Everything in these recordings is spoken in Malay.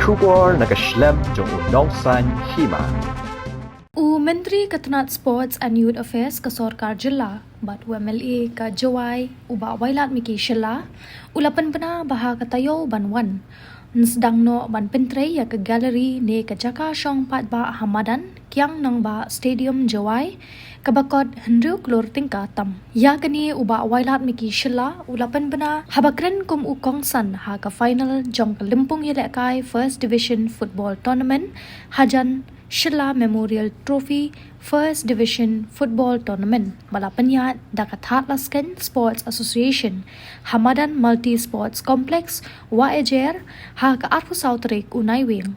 Shubor nakaslem jong unongsan Hima. Menteri Ketenat Sports and Youth Affairs ke Sorkar Jilla, bat UMLA ke Jowai, ubak wailat miki Shilla, ulapan pena bahag ke Taïew banwan. Sdang no Jingpyntrei ya ke galeri ne ke jaka syong pat ba Madan, Kiang Nangbah Stadium Jowai, ke bakot hendru klur tingka tam. Ya kini ubak wailat miki Shilla, ulapan pena habakren kum ukong san ha ke final jong ke limpung yelekai First Division Football Tournament, Hajan Shilla Memorial Trophy First Division Football Tournament bala penyat dakat Hatlasken Sports Association Hamadan Multi Sports Complex Waejer ha ke Arfu Sautrik Unai Wing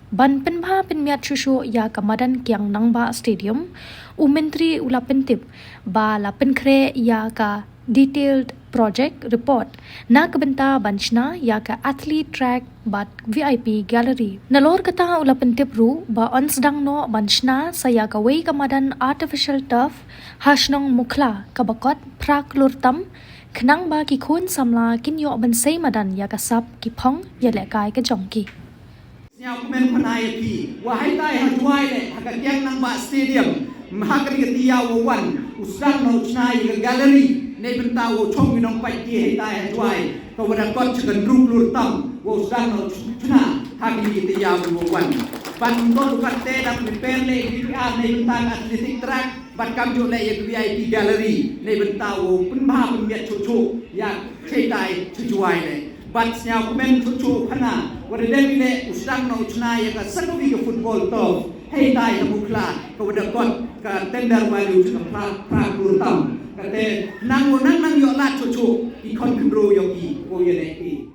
ban penbha penmiat shushu ya ke Madan Kiang Nangbah Stadium Menteri ula pentip ba la penkre ya ke detailed project report na kebenta banchna ya ke athlete track bat VIP gallery nalor kata ula pentip ru ba on Sdang no banchna saya ka wei kamadan artificial turf hashnong mukla kabakot prak lurtam kenang ba ki khun samla kinyo bansei madan ya ka sap ki phong ya le kai ka jongki Siapa pemain penai pi, wahai tai Jowai le, Haka Kiang Nangbah Stadium, mahakari ke Taïew wan, Sdang no cnai ke galeri, ne bentau chong minong pai ti tai Jowai, kau berdakot cekan rulur tam, Sdang no cna, hakari ke Taïew wan. Ban kau lukat te dak prepare le DPR ne bentang athletic track, ban kamjo le ke VIP gallery, ne bentau penbah pemiat cucu, ya tai Jowai le. Bat siapa pemain cucu hana, wadah le Sdang no cnai ya ke senuwi ke football toh, hei tai mukla, kau berdakot ke tender value cekan prak lurtam, kata nang yo lat cucu, ikon kendro yogi, ko ye